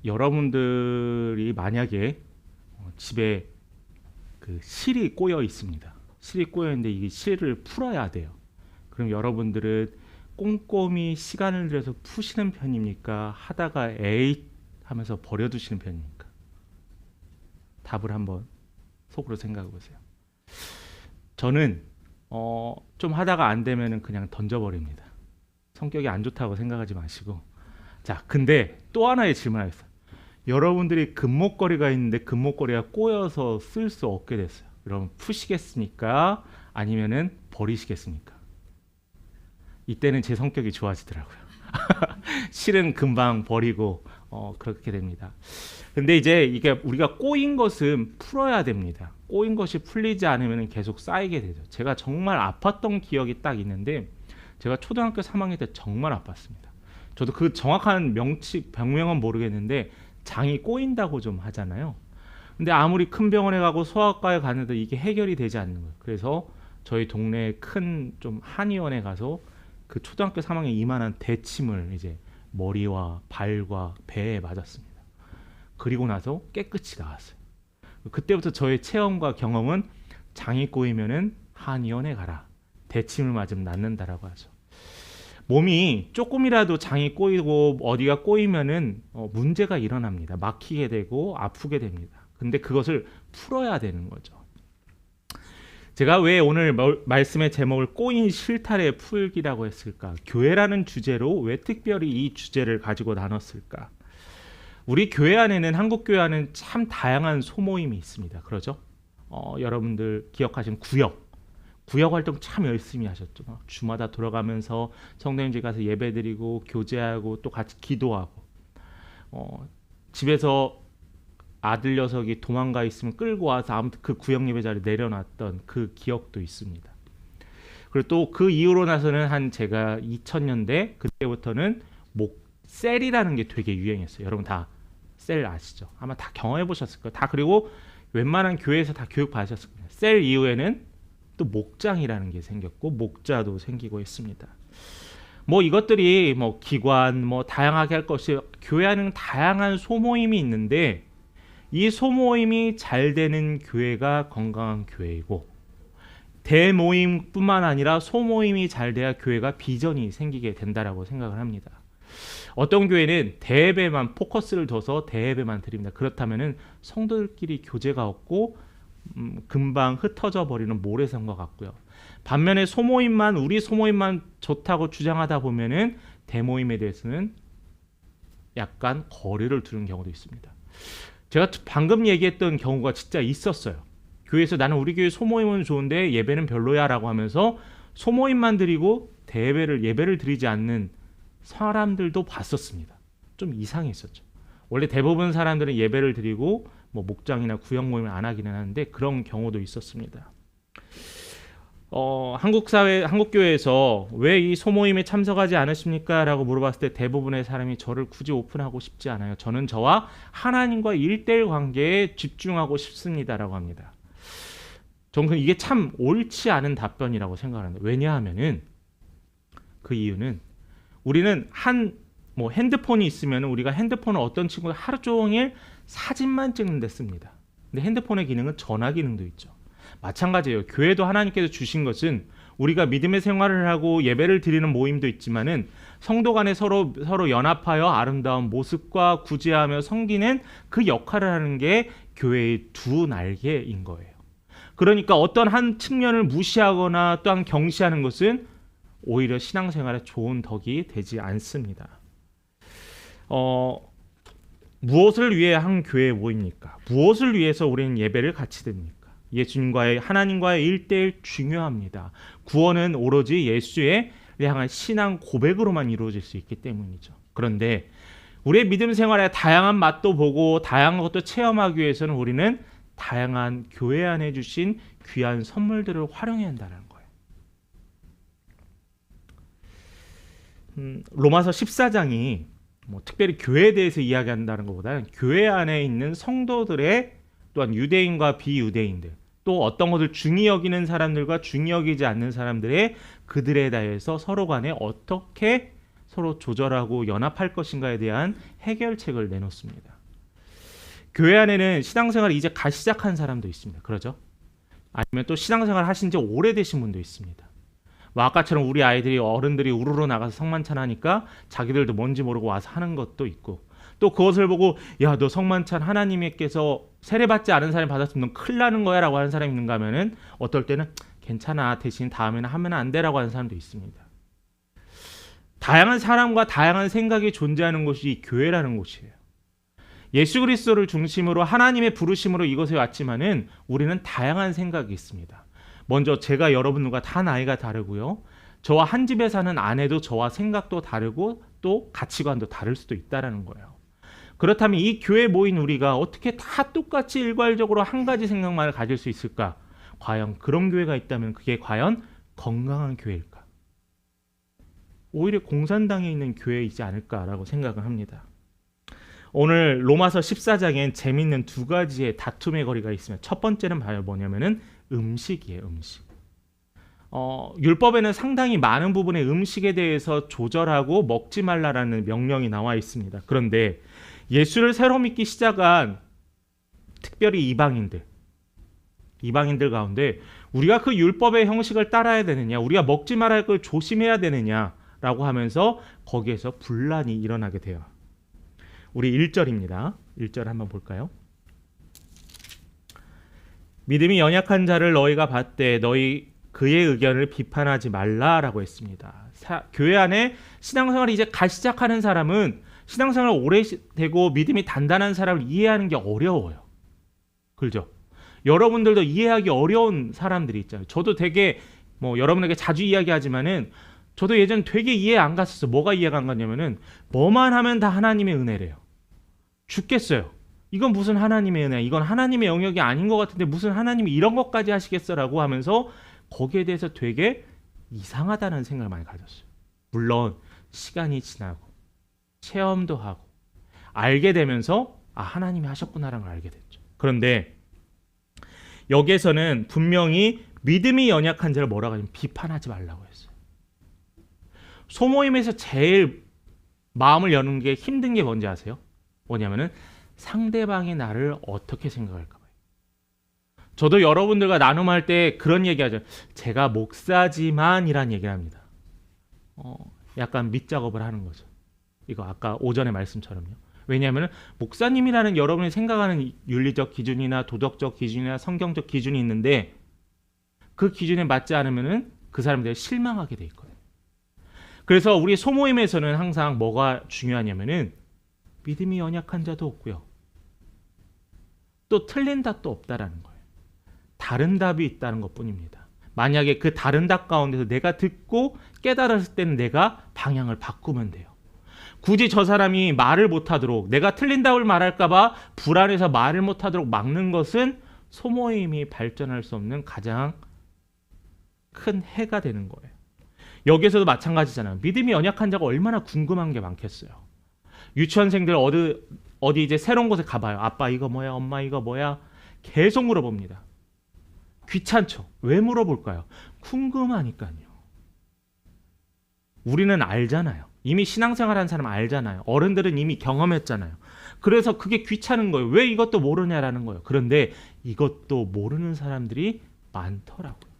여러분들이 만약에 집에 그 실이 꼬여 있습니다. 실이 꼬여 있는데 이 실을 풀어야 돼요. 그럼 여러분들은 꼼꼼히 시간을 들여서 푸시는 편입니까? 하다가 에잇 하면서 버려두시는 편입니까? 답을 한번 속으로 생각해 보세요. 저는 좀 하다가 안 되면은 그냥 던져버립니다. 성격이 안 좋다고 생각하지 마시고. 자, 근데 또 하나의 질문하겠어요. 여러분들이 금목걸이가 있는데 금목걸이가 꼬여서 쓸 수 없게 됐어요. 여러분 푸시겠습니까? 아니면은 버리시겠습니까? 이때는 제 성격이 좋아지더라고요. 실은 금방 버리고 그렇게 됩니다. 근데 이제 이게 우리가 꼬인 것은 풀어야 됩니다. 꼬인 것이 풀리지 않으면 계속 쌓이게 되죠. 제가 정말 아팠던 기억이 딱 있는데 제가 초등학교 3학년 때 정말 아팠습니다. 저도 그 정확한 병명은 모르겠는데 장이 꼬인다고 좀 하잖아요. 근데 아무리 큰 병원에 가고 소아과에 가는데 이게 해결이 되지 않는 거예요. 그래서 저희 동네 큰 좀 한의원에 가서 그 초등학교 3학년 이만한 대침을 이제 머리와 발과 배에 맞았습니다. 그리고 나서 깨끗이 나왔어요. 그때부터 저의 체험과 경험은 장이 꼬이면은 한의원에 가라. 대침을 맞으면 낫는다라고 하죠. 몸이 조금이라도 장이 꼬이고 어디가 꼬이면은 문제가 일어납니다. 막히게 되고 아프게 됩니다. 근데 그것을 풀어야 되는 거죠. 제가 왜 오늘 말씀의 제목을 꼬인 실타래 풀기라고 했을까? 교회라는 주제로 왜 특별히 이 주제를 가지고 나눴을까? 우리 교회 안에는, 한국 교회 안에는 참 다양한 소모임이 있습니다. 그러죠? 여러분들 기억하시는 구역 활동 참 열심히 하셨죠. 주마다 돌아가면서 성도님들 가서 예배드리고 교제하고 또 같이 기도하고, 집에서 아들 녀석이 도망가 있으면 끌고 와서 아무튼 그 구역 예배 자리에 내려놨던 그 기억도 있습니다. 그리고 또 그 이후로 나서는 한 제가 2000년대 그때부터는 셀이라는 게 되게 유행했어요. 여러분 다 셀 아시죠? 아마 다 경험해 보셨을 거예요. 다. 그리고 웬만한 교회에서 다 교육 받으셨을 거예요. 셀 이후에는 또 목장이라는 게 생겼고 목자도 생기고 있습니다. 뭐 이것들이 뭐 기관 뭐 다양하게 할 것이, 교회 안에는 다양한 소모임이 있는데 이 소모임이 잘 되는 교회가 건강한 교회이고, 대모임뿐만 아니라 소모임이 잘 돼야 교회가 비전이 생기게 된다라고 생각을 합니다. 어떤 교회는 대예배만 포커스를 둬서 대예배만 드립니다. 그렇다면은 성도들끼리 교제가 없고 금방 흩어져 버리는 모래성과 같고요. 반면에 우리 소모임만 좋다고 주장하다 보면은 대모임에 대해서는 약간 거리를 두는 경우도 있습니다. 제가 방금 얘기했던 경우가 진짜 있었어요. 교회에서 나는 우리 교회 소모임은 좋은데 예배는 별로야 라고 하면서 소모임만 드리고 예배를 드리지 않는 사람들도 봤었습니다. 좀 이상했었죠. 원래 대부분 사람들은 예배를 드리고 뭐 목장이나 구역 모임을 안 하기는 하는데 그런 경우도 있었습니다. 한국 교회에서 왜 이 소모임에 참석하지 않으십니까? 라고 물어봤을 때 대부분의 사람이 저를 굳이 오픈하고 싶지 않아요. 저는 저와 하나님과 1:1 관계에 집중하고 싶습니다. 라고 합니다. 저는 이게 참 옳지 않은 답변이라고 생각합니다. 왜냐하면은 그 이유는 우리는 핸드폰이 있으면 우리가 핸드폰을 어떤 친구가 하루 종일 사진만 찍는 데 씁니다. 근데 핸드폰의 기능은 전화 기능도 있죠. 마찬가지예요. 교회도 하나님께서 주신 것은 우리가 믿음의 생활을 하고 예배를 드리는 모임도 있지만은 성도 간에 서로 연합하여 아름다운 모습과 구제하며 섬기는 그 역할을 하는 게 교회의 두 날개인 거예요. 그러니까 어떤 한 측면을 무시하거나 또한 경시하는 것은 오히려 신앙생활에 좋은 덕이 되지 않습니다. 무엇을 위해 한 교회에 모입니까? 무엇을 위해서 우리는 예배를 같이 드립니까? 하나님과의 1:1 중요합니다. 구원은 오로지 예수에 향한 신앙 고백으로만 이루어질 수 있기 때문이죠. 그런데 우리의 믿음 생활에 다양한 맛도 보고 다양한 것도 체험하기 위해서는 우리는 다양한 교회 안에 주신 귀한 선물들을 활용해야 한다는 거예요. 로마서 14장이 특별히 교회에 대해서 이야기한다는 것보다는 교회 안에 있는 성도들의 또한 유대인과 비유대인들, 또 어떤 것을 중히 여기는 사람들과 중히 여기지 않는 사람들의 그들에 대해서 서로 간에 어떻게 서로 조절하고 연합할 것인가에 대한 해결책을 내놓습니다. 교회 안에는 신앙생활을 이제 갓 시작한 사람도 있습니다. 그러죠? 아니면 또 신앙생활 하신 지 오래되신 분도 있습니다. 뭐 아까처럼 우리 아이들이 어른들이 우르르 나가서 성만찬 하니까 자기들도 뭔지 모르고 와서 하는 것도 있고, 또 그것을 보고 야, 너 성만찬 하나님께서 세례받지 않은 사람이 받았으면 넌 큰일 나는 거야 라고 하는 사람이 있는가 하면은 어떨 때는 괜찮아, 대신 다음에는 하면 안 돼 라고 하는 사람도 있습니다. 다양한 사람과 다양한 생각이 존재하는 곳이 이 교회라는 곳이에요. 예수 그리스도를 중심으로 하나님의 부르심으로 이곳에 왔지만은 우리는 다양한 생각이 있습니다. 먼저 제가 여러분들과 다 나이가 다르고요. 저와 한 집에 사는 아내도 저와 생각도 다르고 또 가치관도 다를 수도 있다는 거예요. 그렇다면 이 교회에 모인 우리가 어떻게 다 똑같이 일괄적으로 한 가지 생각만을 가질 수 있을까? 과연 그런 교회가 있다면 그게 과연 건강한 교회일까? 오히려 공산당에 있는 교회이지 않을까라고 생각을 합니다. 오늘 로마서 14장엔 재미있는 두 가지의 다툼의 거리가 있으면 첫 번째는 바로 뭐냐면은 음식이에요. 음식. 율법에는 상당히 많은 부분의 음식에 대해서 조절하고 먹지 말라라는 명령이 나와 있습니다. 그런데 예수를 새로 믿기 시작한 특별히 이방인들 가운데 우리가 그 율법의 형식을 따라야 되느냐, 우리가 먹지 말아야 할 걸 조심해야 되느냐라고 하면서 거기에서 분란이 일어나게 돼요. 우리 1절입니다. 1절 한번 볼까요? 믿음이 연약한 자를 너희가 봤되 너희 그의 의견을 비판하지 말라라고 했습니다. 교회 안에 신앙생활을 이제 갓 시작하는 사람은 신앙생활 오래 되고 믿음이 단단한 사람을 이해하는 게 어려워요. 그렇죠? 여러분들도 이해하기 어려운 사람들이 있잖아요. 저도 되게 여러분에게 자주 이야기하지만은 저도 예전 되게 이해 안 갔었어요. 뭐가 이해가 안 갔냐면은 뭐만 하면 다 하나님의 은혜래요. 죽겠어요. 이건 무슨 하나님의 은혜야. 이건 하나님의 영역이 아닌 것 같은데 무슨 하나님이 이런 것까지 하시겠어라고 하면서 거기에 대해서 되게 이상하다는 생각을 많이 가졌어요. 물론 시간이 지나고 체험도 하고 알게 되면서 하나님이 하셨구나라는 걸 알게 됐죠. 그런데 여기에서는 분명히 믿음이 연약한 자를 뭐라고 하냐면 비판하지 말라고 했어요. 소모임에서 제일 마음을 여는 게 힘든 게 뭔지 아세요? 뭐냐면은 상대방이 나를 어떻게 생각할까 봐요. 저도 여러분들과 나눔할 때 그런 얘기하죠. 제가 목사지만 이란 얘기를 합니다. 약간 밑작업을 하는 거죠. 이거 아까 오전의 말씀처럼요. 왜냐하면 목사님이라는 여러분이 생각하는 윤리적 기준이나 도덕적 기준이나 성경적 기준이 있는데 그 기준에 맞지 않으면은 그 사람들이 실망하게 돼 있거든요. 그래서 우리 소모임에서는 항상 뭐가 중요하냐면은 믿음이 연약한 자도 없고요. 또 틀린 답도 없다라는 거예요. 다른 답이 있다는 것뿐입니다. 만약에 그 다른 답 가운데서 내가 듣고 깨달았을 때는 내가 방향을 바꾸면 돼요. 굳이 저 사람이 말을 못하도록 내가 틀린 답을 말할까 봐 불안해서 말을 못하도록 막는 것은 소모임이 발전할 수 없는 가장 큰 해가 되는 거예요. 여기에서도 마찬가지잖아요. 믿음이 연약한 자가 얼마나 궁금한 게 많겠어요. 유치원생들 어디 이제 새로운 곳에 가봐요. 아빠 이거 뭐야? 엄마 이거 뭐야? 계속 물어봅니다. 귀찮죠? 왜 물어볼까요? 궁금하니까요. 우리는 알잖아요. 이미 신앙생활한 사람 알잖아요. 어른들은 이미 경험했잖아요. 그래서 그게 귀찮은 거예요. 왜 이것도 모르냐라는 거예요. 그런데 이것도 모르는 사람들이 많더라고요.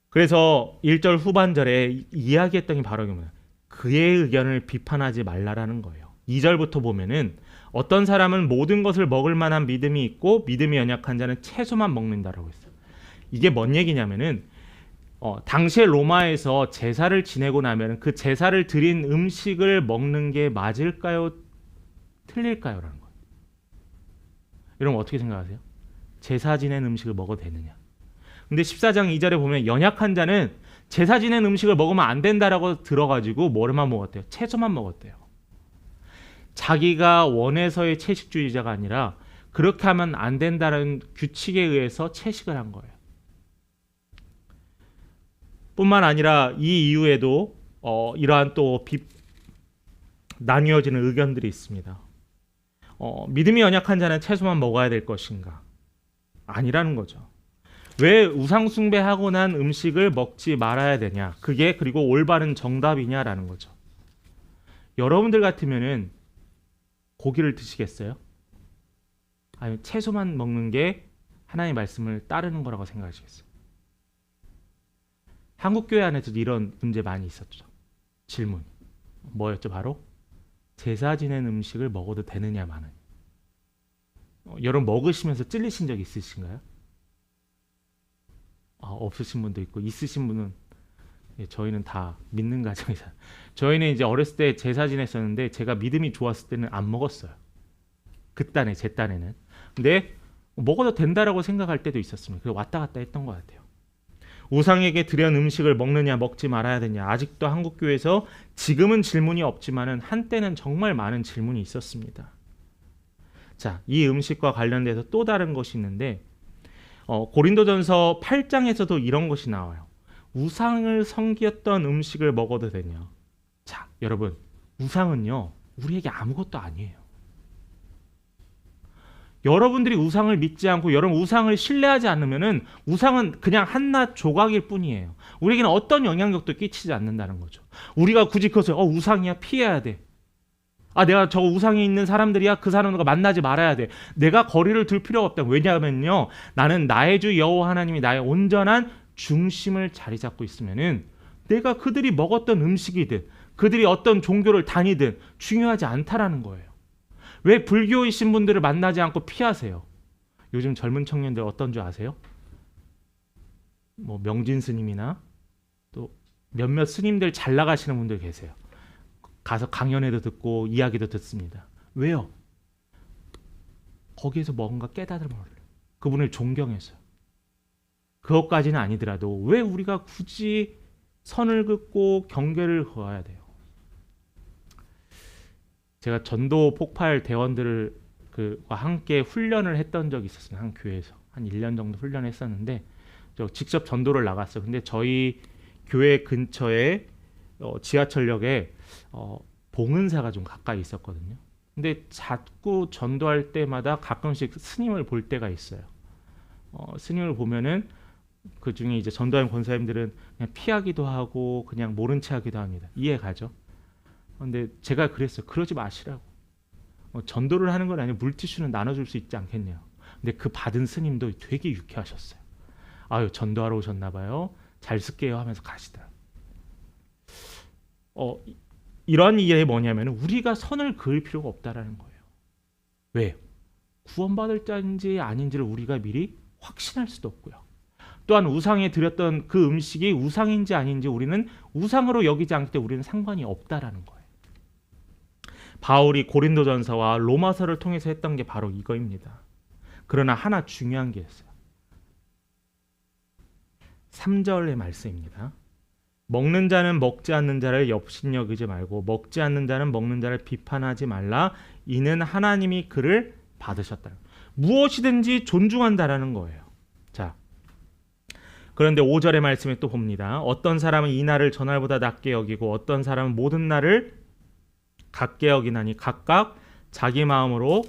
그래서 1절 후반절에 이야기했던 게 바로 이겁니다. 그의 의견을 비판하지 말라라는 거예요. 2절부터 보면은 어떤 사람은 모든 것을 먹을 만한 믿음이 있고 믿음이 연약한 자는 채소만 먹는다라고 했어요. 이게 뭔 얘기냐면은 당시에 로마에서 제사를 지내고 나면 그 제사를 드린 음식을 먹는 게 맞을까요? 틀릴까요? 라는 거예요. 여러분 어떻게 생각하세요? 제사 지낸 음식을 먹어도 되느냐? 근데 14장 2절에 보면 연약한 자는 제사 지낸 음식을 먹으면 안 된다라고 들어가지고 뭐만 먹었대요? 채소만 먹었대요. 자기가 원해서의 채식주의자가 아니라 그렇게 하면 안 된다는 규칙에 의해서 채식을 한 거예요. 뿐만 아니라 이 이후에도 이러한 또 나뉘어지는 의견들이 있습니다. 믿음이 연약한 자는 채소만 먹어야 될 것인가? 아니라는 거죠. 왜 우상 숭배하고 난 음식을 먹지 말아야 되냐? 그게 그리고 올바른 정답이냐라는 거죠. 여러분들 같으면은 고기를 드시겠어요? 아니면 채소만 먹는 게 하나님의 말씀을 따르는 거라고 생각하시겠어요? 한국 교회 안에서도 이런 문제 많이 있었죠. 질문 뭐였죠? 바로 제사 지낸 음식을 먹어도 되느냐 마느냐. 여러분 먹으시면서 찔리신 적 있으신가요? 없으신 분도 있고 있으신 분은 저희는 다 믿는 가정이죠. 저희는 이제 어렸을 때 제사 지냈었는데 제가 믿음이 좋았을 때는 안 먹었어요. 제 딴에는. 근데 먹어도 된다라고 생각할 때도 있었습니다. 그래서 왔다 갔다 했던 것 같아요. 우상에게 드린 음식을 먹느냐 먹지 말아야 되냐. 아직도 한국 교회에서 지금은 질문이 없지만은 한때는 정말 많은 질문이 있었습니다. 자, 이 음식과 관련돼서 또 다른 것이 있는데 고린도전서 8장에서도 이런 것이 나와요. 우상을 섬겼던 음식을 먹어도 되냐. 자, 여러분, 우상은요 우리에게 아무것도 아니에요. 여러분들이 우상을 믿지 않고 여러분 우상을 신뢰하지 않으면은 우상은 그냥 한낱 조각일 뿐이에요. 우리에게는 어떤 영향력도 끼치지 않는다는 거죠. 우리가 굳이 그것을 우상이야 피해야 돼. 내가 저 우상이 있는 사람들이야 그 사람들과 만나지 말아야 돼. 내가 거리를 둘 필요가 없다. 왜냐하면요 나는 나의 주 여호와 하나님이 나의 온전한 중심을 자리 잡고 있으면은 내가 그들이 먹었던 음식이든 그들이 어떤 종교를 다니든 중요하지 않다라는 거예요. 왜 불교이신 분들을 만나지 않고 피하세요? 요즘 젊은 청년들 어떤 줄 아세요? 명진 스님이나 또 몇몇 스님들 잘 나가시는 분들 계세요. 가서 강연회도 듣고 이야기도 듣습니다. 왜요? 거기에서 뭔가 깨달음을 얻어요. 그분을 존경해서요. 그것까지는 아니더라도 왜 우리가 굳이 선을 긋고 경계를 그어야 돼요? 제가 전도 폭발 대원들과 함께 훈련을 했던 적이 있었어요. 한 교회에서 한 1년 정도 훈련했었는데 직접 전도를 나갔어요. 근데 저희 교회 근처에 지하철역에 봉은사가 좀 가까이 있었거든요. 근데 자꾸 전도할 때마다 가끔씩 스님을 볼 때가 있어요. 스님을 보면은 그 중에 이제 전도하는 권사님들은 그냥 피하기도 하고 그냥 모른 체 하기도 합니다. 이해 가죠? 근데 제가 그랬어요. 그러지 마시라고. 전도를 하는 건 아니고 물티슈는 나눠줄 수 있지 않겠냐요. 근데 그 받은 스님도 되게 유쾌하셨어요. 전도하러 오셨나 봐요. 잘 쓸게요 하면서 가시더라고요. 이런 이해 뭐냐면 우리가 선을 그을 필요가 없다라는 거예요. 왜? 구원받을 자인지 아닌지를 우리가 미리 확신할 수도 없고요. 또한 우상에 드렸던 그 음식이 우상인지 아닌지 우리는 우상으로 여기지 않기 때문에 우리는 상관이 없다라는 거예요. 바울이 고린도전서와 로마서를 통해서 했던 게 바로 이거입니다. 그러나 하나 중요한 게 있어요. 3절의 말씀입니다. 먹는 자는 먹지 않는 자를 업신여기지 말고 먹지 않는 자는 먹는 자를 비판하지 말라. 이는 하나님이 그를 받으셨다. 무엇이든지 존중한다라는 거예요. 자, 그런데 5절의 말씀에 또 봅니다. 어떤 사람은 이 날을 전날보다 낮게 여기고 어떤 사람은 모든 날을 같게 여기나니 각각 자기 마음으로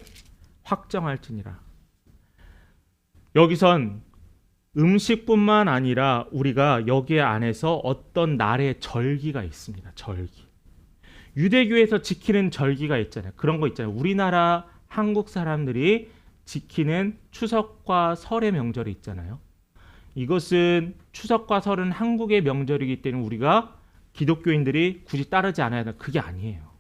확정할지니라. 여기선 음식뿐만 아니라 우리가 여기 안에서 어떤 날의 절기가 있습니다. 절기. 유대교에서 지키는 절기가 있잖아요. 그런 거 있잖아요. 우리나라 한국 사람들이 지키는 추석과 설의 명절이 있잖아요. 이것은 추석과 설은 한국의 명절이기 때문에 우리가 기독교인들이 굳이 따르지 않아야 한다. 그게 아니에요.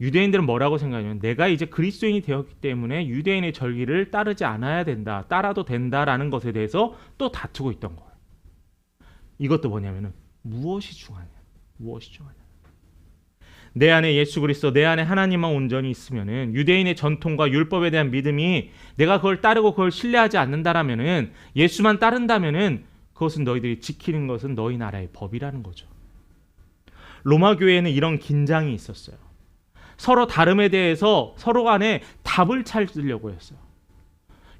유대인들은 뭐라고 생각하냐면 내가 이제 그리스도인이 되었기 때문에 유대인의 절기를 따르지 않아야 된다. 따라도 된다라는 것에 대해서 또 다투고 있던 거예요. 이것도 뭐냐면은 무엇이 중요하냐. 무엇이 중요하냐. 내 안에 예수 그리스도, 내 안에 하나님만 온전히 있으면은 유대인의 전통과 율법에 대한 믿음이 내가 그걸 따르고 그걸 신뢰하지 않는다라면은 예수만 따른다면은 그것은 너희들이 지키는 것은 너희 나라의 법이라는 거죠. 로마 교회에는 이런 긴장이 있었어요. 서로 다름에 대해서 서로 간에 답을 찾으려고 했어요.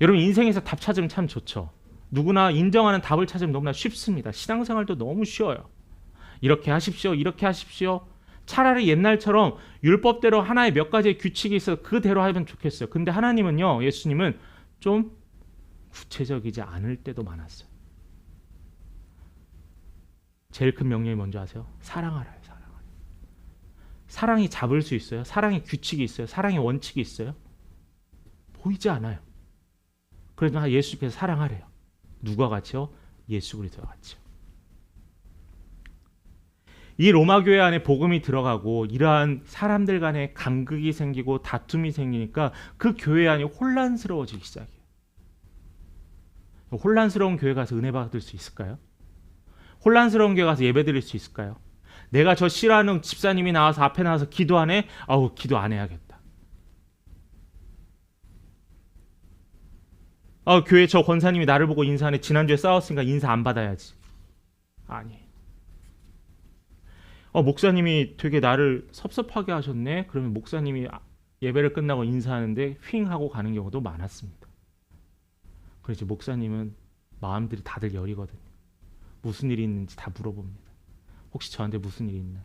여러분 인생에서 답 찾으면 참 좋죠. 누구나 인정하는 답을 찾으면 너무나 쉽습니다. 신앙생활도 너무 쉬워요. 이렇게 하십시오. 이렇게 하십시오. 차라리 옛날처럼 율법대로 하나의 몇 가지의 규칙이 있어서 그대로 하면 좋겠어요. 근데 하나님은요, 예수님은 좀 구체적이지 않을 때도 많았어요. 제일 큰 명령이 뭔지 아세요? 사랑하라요. 사랑이 잡을 수 있어요? 사랑의 규칙이 있어요? 사랑의 원칙이 있어요? 보이지 않아요. 그러나 예수께서 사랑하래요. 누가 같이요? 예수 그리스도와 같이요. 이 로마 교회 안에 복음이 들어가고 이러한 사람들 간에 간극이 생기고 다툼이 생기니까 그 교회 안이 혼란스러워지기 시작해요. 혼란스러운 교회 가서 은혜 받을 수 있을까요? 혼란스러운 교회 가서 예배 드릴 수 있을까요? 내가 저 싫어하는 집사님이 나와서 앞에 나와서 기도하네? 아우, 기도 안 해야겠다. 교회 저 권사님이 나를 보고 인사하네. 지난주에 싸웠으니까 인사 안 받아야지. 아니. 목사님이 되게 나를 섭섭하게 하셨네. 그러면 목사님이 예배를 끝나고 인사하는데 휙 하고 가는 경우도 많았습니다. 그래서 목사님은 마음들이 다들 여리거든요. 무슨 일이 있는지 다 물어봅니다. 혹시 저한테 무슨 일이 있나요?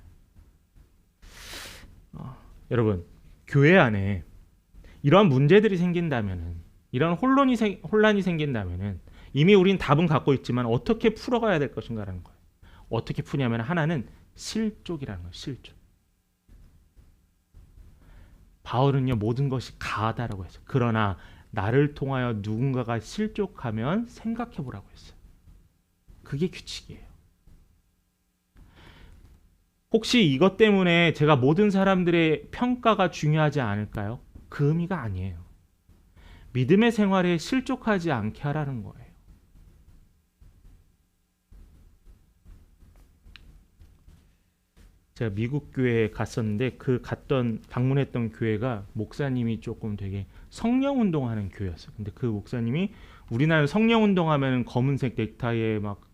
여러분, 교회 안에 이러한 문제들이 생긴다면은, 이런 혼란이 생긴다면은 이미 우린 답은 갖고 있지만 어떻게 풀어가야 될 것인가라는 거예요. 어떻게 푸냐면 하나는 실족이라는 거예요. 실족. 바울은요, 모든 것이 가하다라고 했어요. 그러나 나를 통하여 누군가가 실족하면 생각해 보라고 했어요. 그게 규칙이에요. 혹시 이것 때문에 제가 모든 사람들의 평가가 중요하지 않을까요? 그 의미가 아니에요. 믿음의 생활에 실족하지 않게 하라는 거예요. 제가 미국 교회에 갔었는데 방문했던 교회가 목사님이 조금 되게 성령 운동하는 교회였어요. 근데 그 목사님이 우리나라 성령 운동하면 검은색 넥타이에 막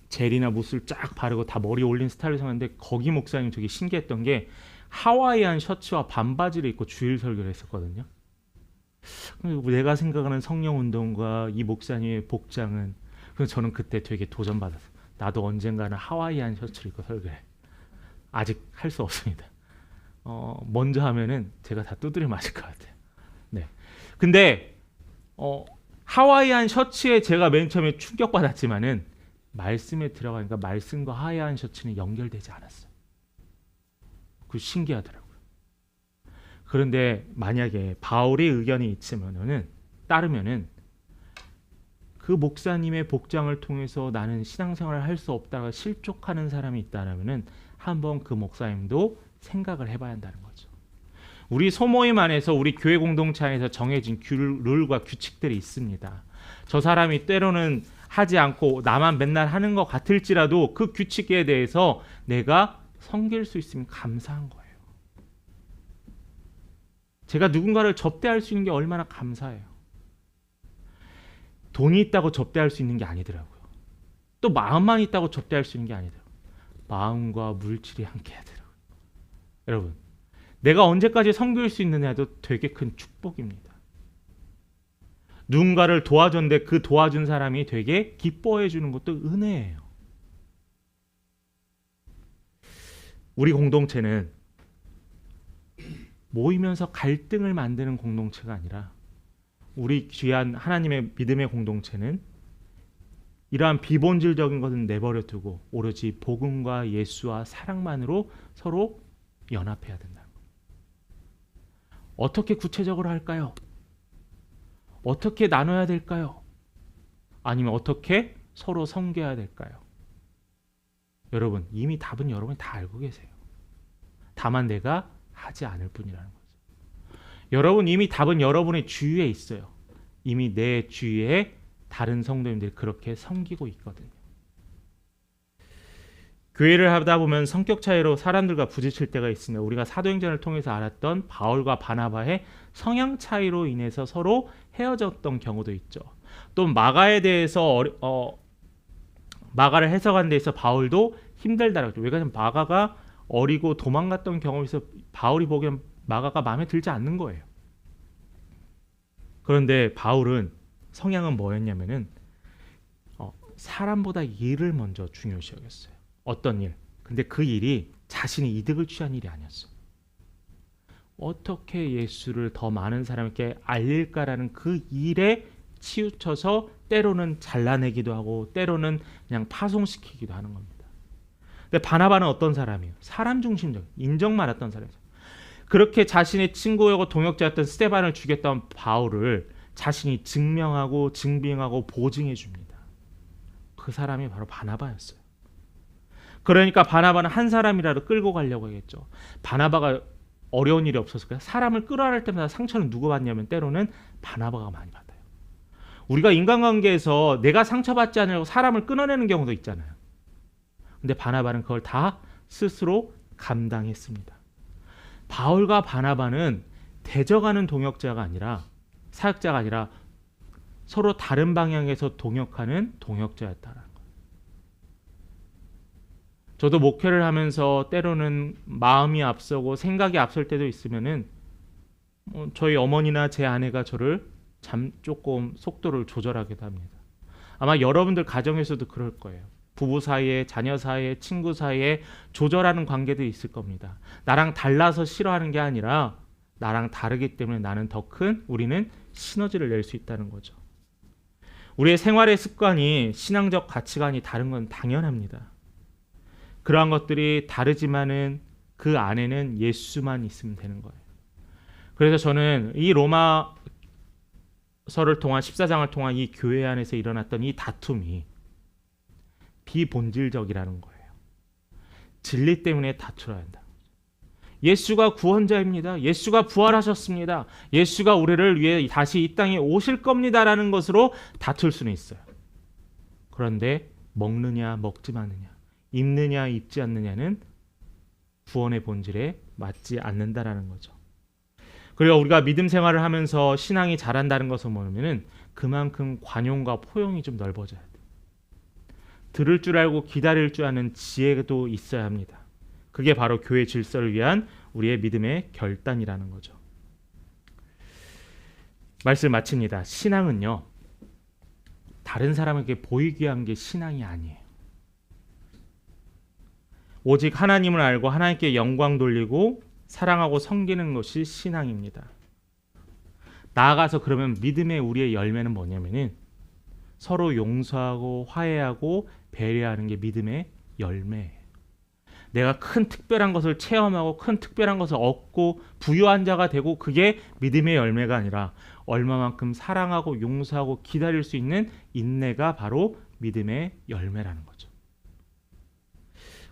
젤이나 무스를 쫙 바르고 다 머리 올린 스타일을 생겼는데, 거기 목사님 되게 신기했던 게 하와이안 셔츠와 반바지를 입고 주일 설교를 했었거든요. 내가 생각하는 성령 운동과 이 목사님의 복장은, 그래서 저는 그때 되게 도전받았어요. 나도 언젠가는 하와이안 셔츠를 입고 설교해. 아직 할 수 없습니다. 먼저 하면은 제가 다 두드려 맞을 것 같아요. 네. 근데 하와이안 셔츠에 제가 맨 처음에 충격받았지만은 말씀에 들어가니까 말씀과 하와이안 셔츠는 연결되지 않았어요. 그 신기하더라고요. 그런데 만약에 바울의 의견이 따르면은 그 목사님의 복장을 통해서 나는 신앙생활을 할 수 없다가 실족하는 사람이 있다면은 한번 그 목사님도 생각을 해봐야 한다는 거죠. 우리 소모임 안에서, 우리 교회 공동체 안에서 정해진 룰과 규칙들이 있습니다. 저 사람이 때로는 하지 않고 나만 맨날 하는 것 같을지라도 그 규칙에 대해서 내가 섬길 수 있으면 감사한 거예요. 제가 누군가를 접대할 수 있는 게 얼마나 감사해요. 돈이 있다고 접대할 수 있는 게 아니더라고요. 또 마음만 있다고 접대할 수 있는 게 아니더라고요. 마음과 물질이 함께 하더라고요. 여러분, 내가 언제까지 섬길 수 있느냐도 되게 큰 축복입니다. 누군가를 도와줬는데 그 도와준 사람이 되게 기뻐해 주는 것도 은혜예요. 우리 공동체는 모이면서 갈등을 만드는 공동체가 아니라, 우리 귀한 하나님의 믿음의 공동체는 이러한 비본질적인 것은 내버려 두고 오로지 복음과 예수와 사랑만으로 서로 연합해야 된다. 어떻게 구체적으로 할까요? 어떻게 나눠야 될까요? 아니면 어떻게 서로 섬겨야 될까요? 여러분, 이미 답은 여러분이 다 알고 계세요. 다만 내가 하지 않을 뿐이라는 거죠. 여러분, 이미 답은 여러분의 주위에 있어요. 이미 내 주위에 다른 성도님들이 그렇게 섬기고 있거든요. 교회를 하다 보면 성격 차이로 사람들과 부딪힐 때가 있으며, 우리가 사도행전을 통해서 알았던 바울과 바나바의 성향 차이로 인해서 서로 헤어졌던 경우도 있죠. 또 마가에 대해서 마가를 해석하는 데 있어 바울도 힘들다라고 했죠. 왜냐하면 마가가 어리고 도망갔던 경험이 있어 바울이 보기엔 마가가 마음에 들지 않는 거예요. 그런데 바울은 성향은 뭐였냐면은 사람보다 일을 먼저 중요시 여겼어요. 어떤 일? 근데 그 일이 자신이 이득을 취한 일이 아니었어요. 어떻게 예수를 더 많은 사람에게 알릴까라는 그 일에 치우쳐서 때로는 잘라내기도 하고 때로는 그냥 파송시키기도 하는 겁니다. 근데 바나바는 어떤 사람이에요? 사람 중심적, 인정받았던 사람이죠. 그렇게 자신의 친구였고 동역자였던 스데반을 죽였던 바울을 자신이 증명하고 증빙하고 보증해 줍니다. 그 사람이 바로 바나바였어요. 그러니까 바나바는 한 사람이라도 끌고 가려고 했겠죠. 바나바가 어려운 일이 없었을까요? 사람을 끌어낼 때마다 상처는 누구 받냐면 때로는 바나바가 많이 받아요. 우리가 인간관계에서 내가 상처받지 않으려고 사람을 끊어내는 경우도 있잖아요. 근데 바나바는 그걸 다 스스로 감당했습니다. 바울과 바나바는 대적하는 동역자가 아니라 사역자가 아니라 서로 다른 방향에서 동역하는 동역자였다라는 거예요. 저도 목회를 하면서 때로는 마음이 앞서고 생각이 앞설 때도 있으면은 저희 어머니나 제 아내가 저를 조금 속도를 조절하기도 합니다. 아마 여러분들 가정에서도 그럴 거예요. 부부 사이에, 자녀 사이에, 친구 사이에 조절하는 관계도 있을 겁니다. 나랑 달라서 싫어하는 게 아니라 나랑 다르기 때문에 나는 더 큰, 우리는 시너지를 낼 수 있다는 거죠. 우리의 생활의 습관이, 신앙적 가치관이 다른 건 당연합니다. 그러한 것들이 다르지만은 그 안에는 예수만 있으면 되는 거예요. 그래서 저는 이 로마서를 통한 14장을 통한 이 교회 안에서 일어났던 이 다툼이 비본질적이라는 거예요. 진리 때문에 다투어야 한다. 예수가 구원자입니다. 예수가 부활하셨습니다. 예수가 우리를 위해 다시 이 땅에 오실 겁니다라는 것으로 다툴 수는 있어요. 그런데 먹느냐 먹지 않느냐, 입느냐 입지 않느냐는 구원의 본질에 맞지 않는다라는 거죠. 그리고 우리가 믿음 생활을 하면서 신앙이 자란다는 것은 뭐냐면은 그만큼 관용과 포용이 좀 넓어져야 돼요. 들을 줄 알고 기다릴 줄 아는 지혜도 있어야 합니다. 그게 바로 교회 질서를 위한 우리의 믿음의 결단이라는 거죠. 말씀 마칩니다. 신앙은요, 다른 사람에게 보이기 위한 게 신앙이 아니에요. 오직 하나님을 알고 하나님께 영광 돌리고 사랑하고 섬기는 것이 신앙입니다. 나아가서 그러면 믿음의 우리의 열매는 뭐냐면은 서로 용서하고 화해하고 배려하는 게 믿음의 열매예요. 내가 큰 특별한 것을 체험하고 큰 특별한 것을 얻고 부유한 자가 되고 그게 믿음의 열매가 아니라 얼마만큼 사랑하고 용서하고 기다릴 수 있는 인내가 바로 믿음의 열매라는 거죠.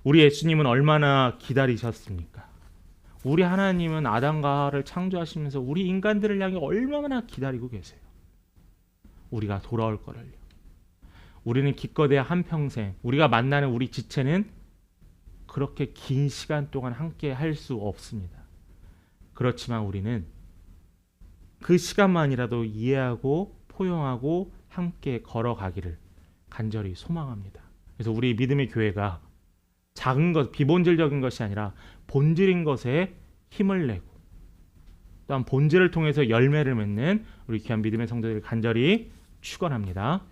우리 예수님은 얼마나 기다리셨습니까? 우리 하나님은 아담과 하와를 창조하시면서 우리 인간들을 향해 얼마나 기다리고 계세요. 우리가 돌아올 거를요. 우리는 기껏해야 한평생, 우리가 만나는 우리 지체는 그렇게 긴 시간 동안 함께 할 수 없습니다. 그렇지만 우리는 그 시간만이라도 이해하고 포용하고 함께 걸어가기를 간절히 소망합니다. 그래서 우리 믿음의 교회가 작은 것, 비본질적인 것이 아니라 본질인 것에 힘을 내고 또한 본질을 통해서 열매를 맺는 우리 귀한 믿음의 성도들을 간절히 축원합니다.